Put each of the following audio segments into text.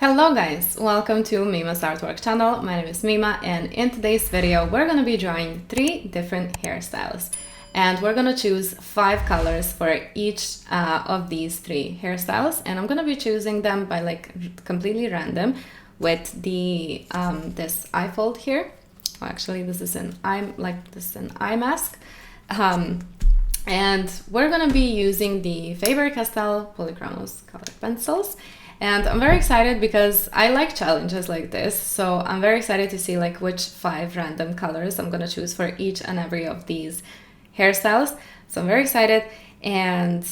Hello guys, welcome to Mima's Artwork channel. My name is Mima and in today's video we're going to be drawing 3 different hairstyles. And we're going to choose 5 colors for each of these 3 hairstyles. And I'm going to be choosing them by completely random with the this eye fold here. Oh, actually this is an eye mask. And we're going to be using the Faber-Castell Polychromos colored pencils. And I'm very excited because I like challenges like this, so I'm very excited to see which 5 random colors I'm gonna choose for each and every of these hairstyles. So I'm very excited, and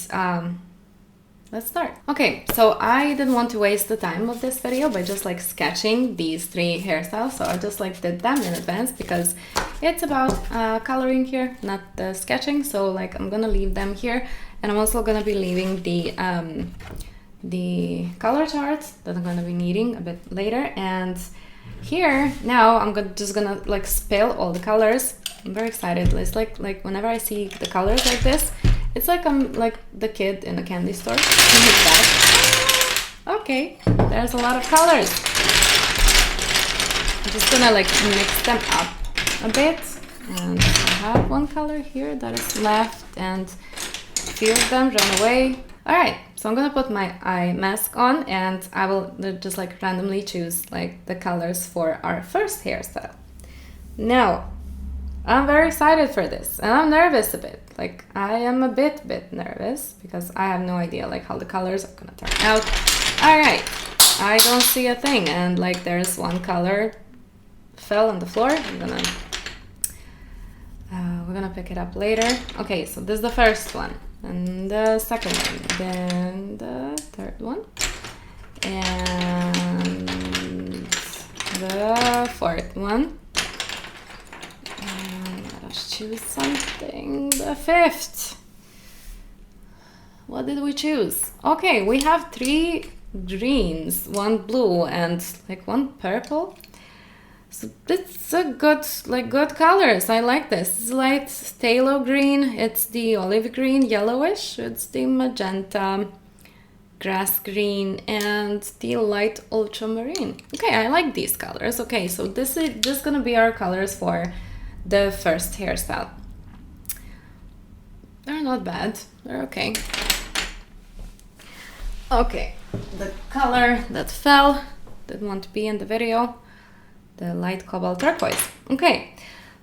let's start. Okay, so I didn't want to waste the time of this video by just sketching these 3 hairstyles, so I just did them in advance because it's about coloring here, not the sketching. So I'm gonna leave them here, and I'm also gonna be leaving the color charts that I'm going to be needing a bit later. And here now I'm just gonna spill all the colors. I'm very excited. It's like whenever I see the colors like this, it's like I'm like the kid in a candy store. Okay, there's a lot of colors. I'm just gonna mix them up a bit, and I have one color here that is left, and a few of them run away. All right, so I'm gonna put my eye mask on, and I will just randomly choose the colors for our first hairstyle. Now, I'm very excited for this, and I'm nervous a bit. I am a bit nervous because I have no idea how the colors are gonna turn out. All right, I don't see a thing, and there's one color fell on the floor. We're gonna pick it up later. Okay, so this is the first one. And the second one, then the third one, and the fourth one, and let us choose something, the fifth. What did we choose? Okay, we have 3 greens, 1 blue, and 1 purple. So it's a good colors. I like this. It's light phthalo green, it's the olive green, yellowish, it's the magenta, grass green, and the light ultramarine. Okay, I like these colors. Okay, so this is just gonna be our colors for the first hairstyle. They're not bad, they're okay. Okay, the color that fell, didn't want to be in the video. The light cobalt turquoise. Okay,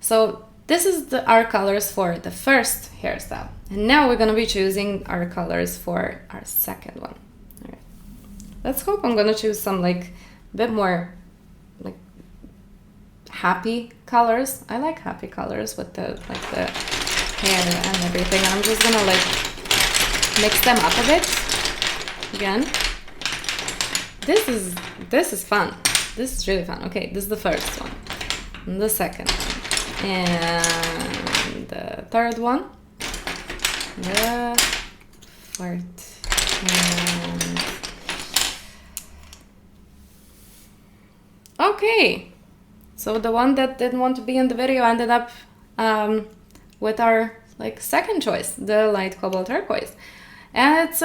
so this is our colors for the first hairstyle, and now we're gonna be choosing our colors for our second one. All right, let's hope I'm gonna choose some bit more happy colors. I like happy colors with the the hair and everything. I'm just gonna mix them up a bit again. This is fun. This is really fun. Okay, this is the first one, and the second one, and the third one, the fourth, and... Okay, so the one that didn't want to be in the video ended up with our second choice, the light cobalt turquoise. And it's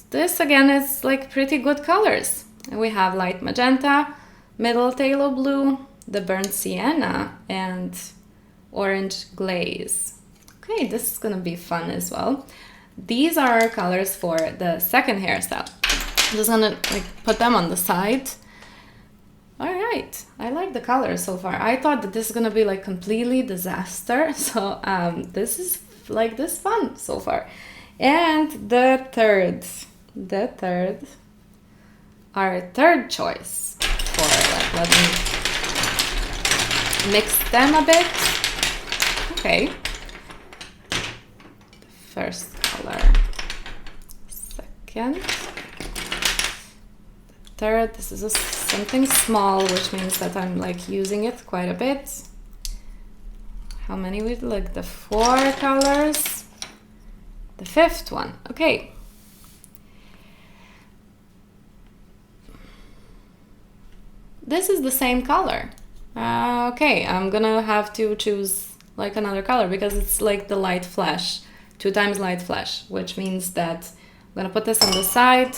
this again is pretty good colors. And we have light magenta, middle phthalo blue, the burnt sienna, and orange glaze. Okay, this is gonna be fun as well. These are our colors for the second hairstyle. I'm just gonna put them on the side. All right, I like the colors so far. I thought that this is gonna be completely disaster, so this is this fun so far. And the third, our third choice for let me mix them a bit. Okay, first color, second, third. This is something small, which means that I'm using it quite a bit. How many we the 4 colors, the fifth one. Okay. This is the same color. Okay, I'm gonna have to choose another color because it's the light flash, 2 times light flash, which means that I'm gonna put this on the side,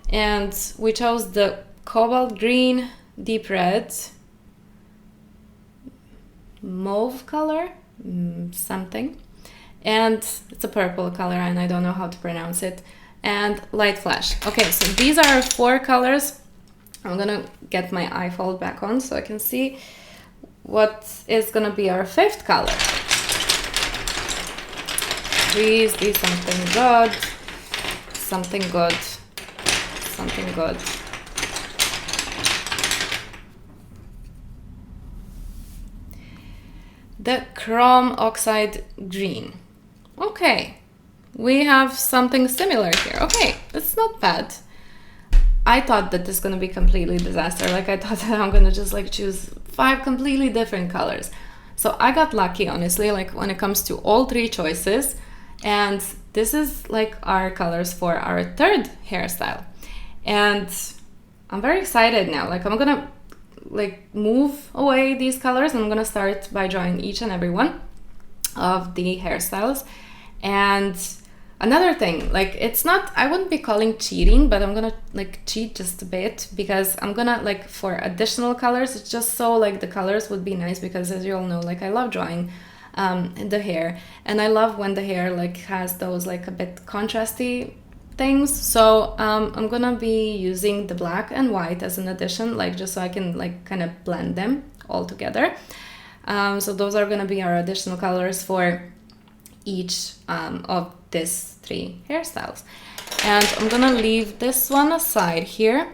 and we chose the cobalt green, deep red, mauve color, something, and it's a purple color and I don't know how to pronounce it, and light flash. Okay, so these are 4 colors. I'm gonna get my eye fold back on so I can see what is gonna be our 5th color. Please be something good, something good, something good. The chrome oxide green. Okay, we have something similar here. Okay, it's not bad. I thought that this is gonna be completely disaster. Like I thought that I'm gonna just like choose 5 completely different colors. So I got lucky, honestly, like when it comes to all 3 choices. And this is like our colors for our 3rd hairstyle. And I'm very excited now. Like I'm gonna like move away these colors and I'm gonna start by drawing each and every one of the hairstyles. And another thing, like it's not, I wouldn't be calling cheating, but I'm gonna like cheat just a bit because I'm gonna like for additional colors, it's just so like the colors would be nice because as you all know, like I love drawing the hair and I love when the hair like has those like a bit contrasty things. So I'm gonna be using the black and white as an addition, like just so I can like kind of blend them all together. So those are gonna be our additional colors for each of these 3 hairstyles. And I'm gonna leave this one aside here.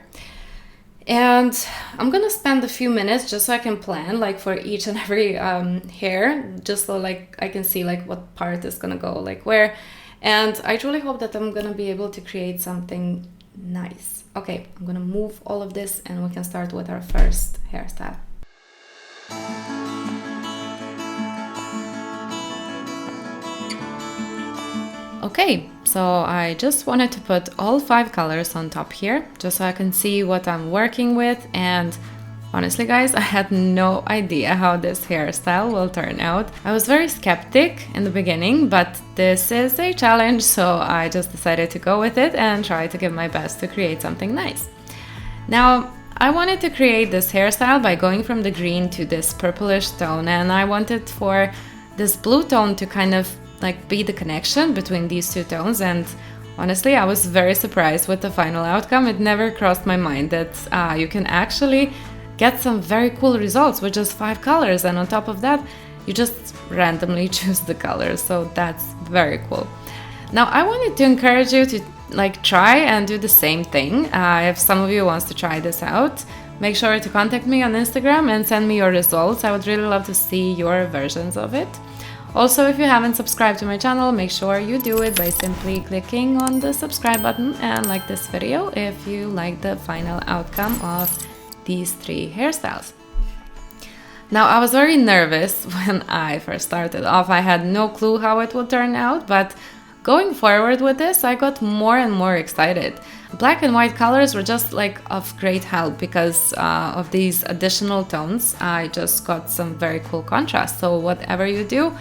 And I'm gonna spend a few minutes just so I can plan like for each and every hair, just so like I can see like what part is gonna go like where. And I truly hope that I'm gonna be able to create something nice. Okay, I'm gonna move all of this and we can start with our first hairstyle. Okay, so I just wanted to put all 5 colors on top here, just so I can see what I'm working with. And honestly guys, I had no idea how this hairstyle will turn out. I was very skeptic in the beginning, but this is a challenge, so I just decided to go with it and try to give my best to create something nice. Now, I wanted to create this hairstyle by going from the green to this purplish tone, and I wanted for this blue tone to kind of like be the connection between these 2 tones. And honestly, I was very surprised with the final outcome. It never crossed my mind that you can actually get some very cool results with just 5 colors, and on top of that you just randomly choose the colors, so that's very cool. Now I wanted to encourage you to like try and do the same thing. If some of you wants to try this out, make sure to contact me on Instagram and send me your results. I would really love to see your versions of it. Also, if you haven't subscribed to my channel, make sure you do it by simply clicking on the subscribe button and like this video if you like the final outcome of these 3 hairstyles. Now, I was very nervous when I first started off. I had no clue how it would turn out, but going forward with this, I got more and more excited. Black and white colors were just like of great help because of these additional tones. I just got some very cool contrast. So whatever you do,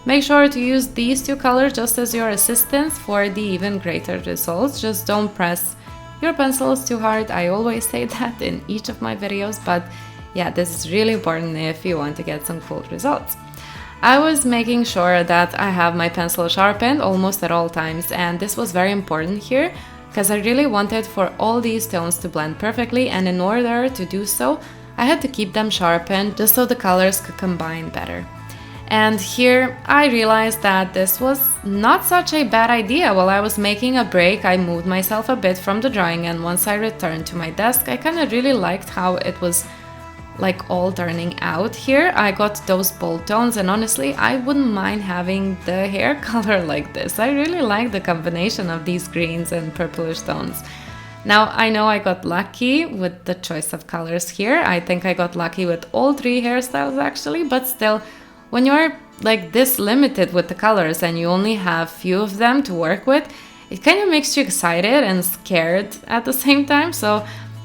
make sure to use these 2 colors just as your assistants for the even greater results. Just don't press your pencils too hard. I always say that in each of my videos, but yeah, this is really important if you want to get some cool results. I was making sure that I have my pencil sharpened almost at all times, and this was very important here because I really wanted for all these tones to blend perfectly, and in order to do so, I had to keep them sharpened just so the colors could combine better. And here I realized that this was not such a bad idea. While I was making a break, I moved myself a bit from the drawing, and once I returned to my desk, I kind of really liked how it was like all turning out here. I got those bold tones, and honestly, I wouldn't mind having the hair color like this. I really like the combination of these greens and purplish tones. Now, I know I got lucky with the choice of colors here. I think I got lucky with all 3 hairstyles actually, but still, when you're like this limited with the colors and you only have few of them to work with, it kind of makes you excited and scared at the same time.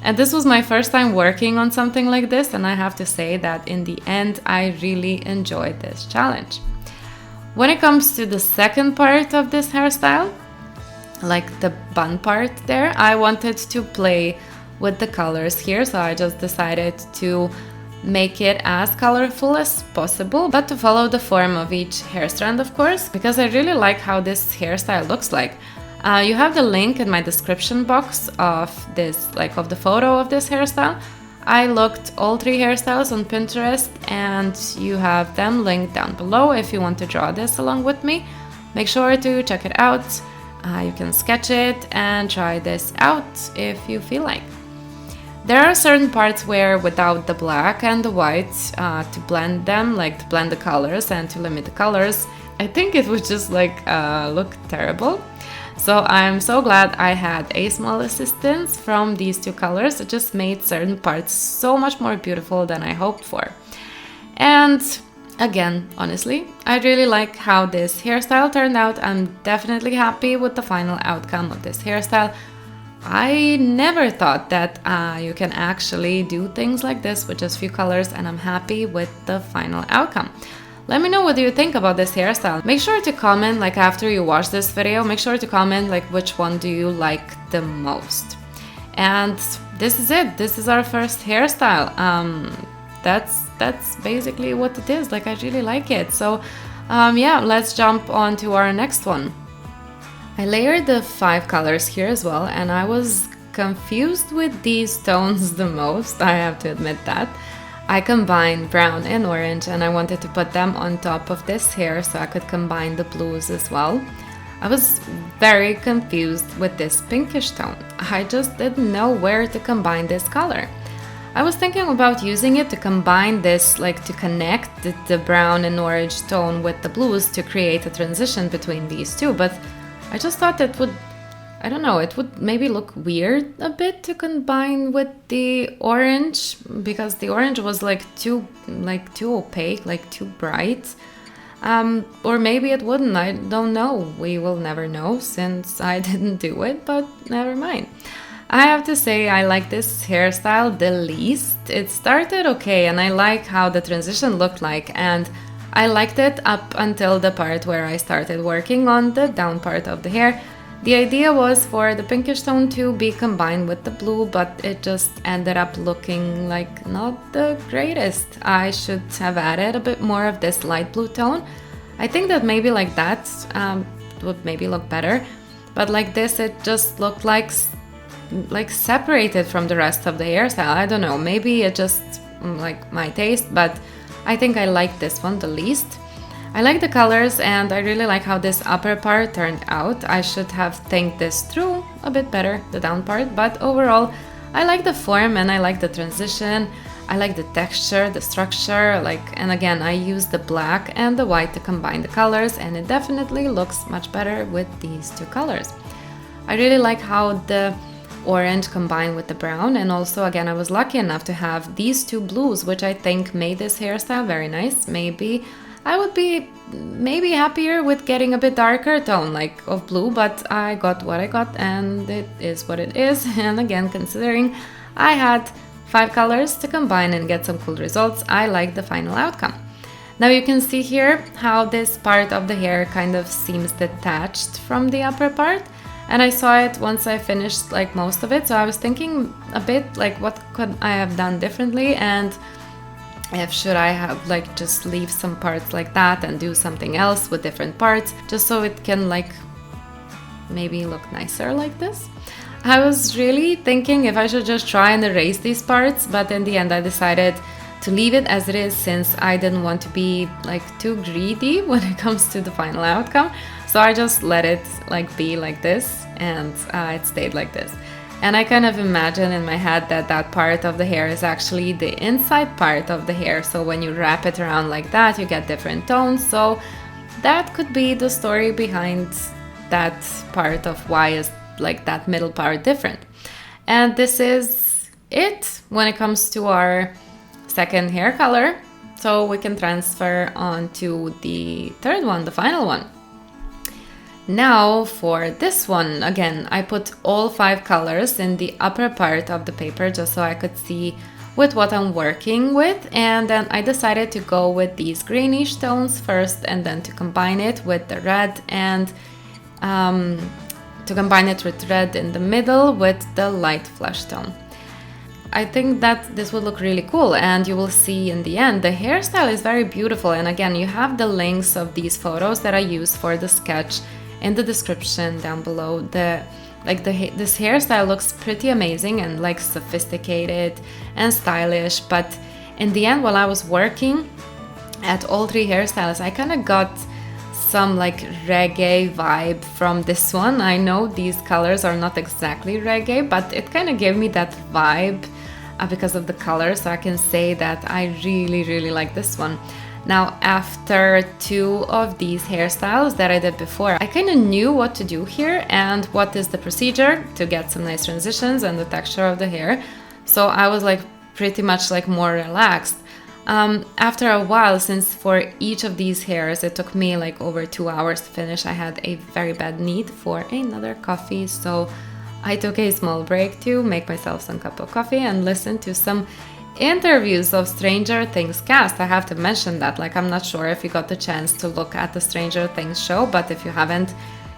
And this was my first time working on something like this, and I have to say that in the end, I really enjoyed this challenge. When it comes to the second part of this hairstyle, like the bun part there, I wanted to play with the colors here, so I just decided to make it as colorful as possible, but to follow the form of each hair strand, of course, because I really like how this hairstyle looks like. You have the link in my description box of this, like of the photo of this hairstyle. I looked all 3 hairstyles on Pinterest, and you have them linked down below if you want to draw this along with me. Make sure to check it out. You can sketch it and try this out if you feel like. There are certain parts where without the black and the white, to blend them, like to blend the colors and to limit the colors, I think it would just like look terrible. So I'm so glad I had a small assistance from these 2 colors. It just made certain parts so much more beautiful than I hoped for. And again, honestly, I really like how this hairstyle turned out. I'm definitely happy with the final outcome of this hairstyle. I never thought that you can actually do things like this with just few colors, and I'm happy with the final outcome. Let me know what you think about this hairstyle. Make sure to comment, like after you watch this video, make sure to comment like which one do you like the most. And this is it. This is our first hairstyle. That's basically what it is. Like I really like it. So yeah, let's jump on to our next one. I layered the 5 colors here as well, and I was confused with these tones the most, I have to admit that. I combined brown and orange, and I wanted to put them on top of this hair so I could combine the blues as well. I was very confused with this pinkish tone. I just didn't know where to combine this color. I was thinking about using it to combine this, like to connect the brown and orange tone with the blues to create a transition between these 2, but I just thought it would, I don't know, it would maybe look weird a bit to combine with the orange, because the orange was like too opaque, like too bright. Or maybe it wouldn't, I don't know. We will never know since I didn't do it, but never mind. I have to say I like this hairstyle the least. It started okay, and I like how the transition looked like, and I liked it up until the part where I started working on the down part of the hair. The idea was for the pinkish tone to be combined with the blue, but it just ended up looking like not the greatest. I should have added a bit more of this light blue tone. I think that maybe like that would maybe look better, but like this it just looked like separated from the rest of the hairstyle. I don't know, maybe it just like my taste, but I think I like this one the least. I like the colors, and I really like how this upper part turned out. I should have think this through a bit better, the down part, but overall I like the form and I like the transition. I like the texture, the structure, and again I use the black and the white to combine the colors, and it definitely looks much better with these 2 colors. I really like how the orange combined with the brown, and also again I was lucky enough to have these 2 blues, which I think made this hairstyle very nice. Maybe I would be happier with getting a bit darker tone like of blue, but I got what I got and it is what it is. And again, considering I had 5 colors to combine and get some cool results, I like the final outcome. Now you can see here how this part of the hair kind of seems detached from the upper part. And I saw it once I finished like most of it, so I was thinking a bit like what could I have done differently, and if should I have like just leave some parts like that and do something else with different parts, just so it can like maybe look nicer like this. I was really thinking if I should just try and erase these parts, but in the end I decided to leave it as it is, since I didn't want to be like too greedy when it comes to the final outcome. So I just let it like be like this, and it stayed like this. And I kind of imagine in my head that that part of the hair is actually the inside part of the hair. So when you wrap it around like that, you get different tones. So that could be the story behind that part of why is like that middle part different. And this is it when it comes to our second hair color. So we can transfer on to the third one, the final one. Now for this one, again, I put all 5 colors in the upper part of the paper just so I could see with what I'm working with, and then I decided to go with these greenish tones first, and then to combine it with the red, and to combine it with red in the middle with the light flesh tone. I think that this would look really cool, and you will see in the end the hairstyle is very beautiful. And again, you have the links of these photos that I used for the sketch in the description down below. This hairstyle looks pretty amazing and like sophisticated and stylish, but in the end, while I was working at all three hairstyles, I kind of got some like reggae vibe from this one. I know these colors are not exactly reggae, but it kind of gave me that vibe because of the color, so I can say that I really like this one. Now, after two of these hairstyles that I did before, I kind of knew what to do here and what is the procedure to get some nice transitions and the texture of the hair. So I was like pretty much like more relaxed. After a while, since for each of these hairs it took me like over 2 hours to finish, I had a very bad need for another coffee, so I took a small break to make myself some cup of coffee and listen to some interviews of Stranger Things cast. I have to mention that, like, I'm not sure if you got the chance to look at the Stranger Things show, but if you haven't,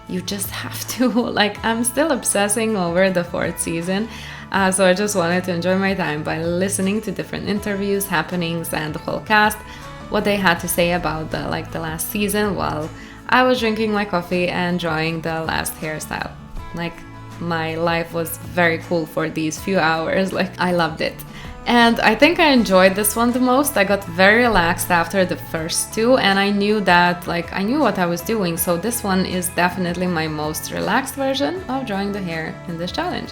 you just have to. Like, I'm still obsessing over the 4th season. So I just wanted to enjoy my time by listening to different interviews, happenings, and the whole cast, what they had to say about the last season while I was drinking my coffee and drawing the last hairstyle. Like, my life was very cool for these few hours. Like, I loved it. And I think I enjoyed this one the most. I got very relaxed after the first two, and I knew that, like, I knew what I was doing. So this one is definitely my most relaxed version of drawing the hair in this challenge.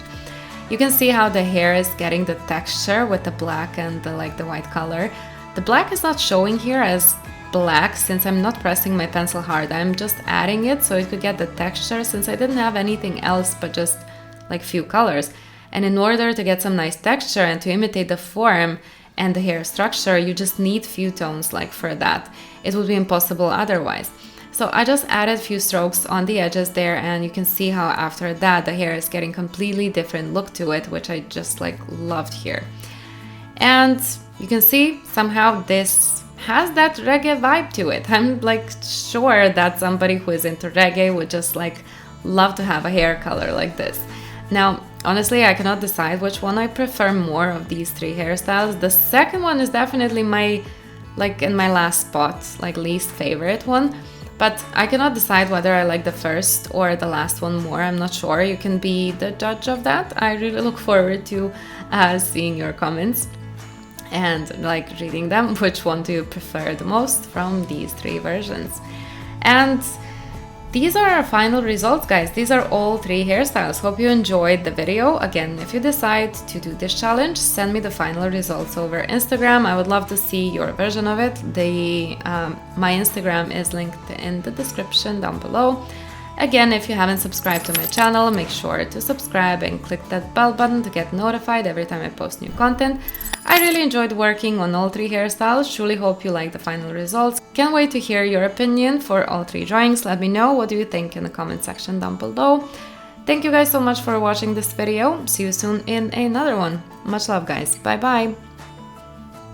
You can see how the hair is getting the texture with the black and the white color. The black is not showing here as black since I'm not pressing my pencil hard. I'm just adding it so it could get the texture, since I didn't have anything else but just like few colors. And in order to get some nice texture and to imitate the form and the hair structure, you just need few tones like for that. It would be impossible otherwise. So I just added a few strokes on the edges there, and you can see how after that the hair is getting completely different look to it, which I just like loved here. And you can see somehow this has that reggae vibe to it. I'm like sure that somebody who is into reggae would just like love to have a hair color like this. Now, honestly, I cannot decide which one I prefer more of these three hairstyles. The second one is definitely my, like in my last spot, like least favorite one. But I cannot decide whether I like the first or the last one more. I'm not sure. You can be the judge of that. I really look forward to seeing your comments and like reading them. Which one do you prefer the most from these three versions? And these are our final results, guys. These are all three hairstyles. Hope you enjoyed the video. Again, if you decide to do this challenge, send me the final results over Instagram. I would love to see your version of it. My Instagram is linked in the description down below. Again, if you haven't subscribed to my channel, make sure to subscribe and click that bell button to get notified every time I post new content. I really enjoyed working on all three hairstyles. Truly hope you like the final results. Can't wait to hear your opinion for all three drawings. Let me know what do you think in the comment section down below. Thank you guys so much for watching this video. See you soon in another one. Much love, guys. Bye bye.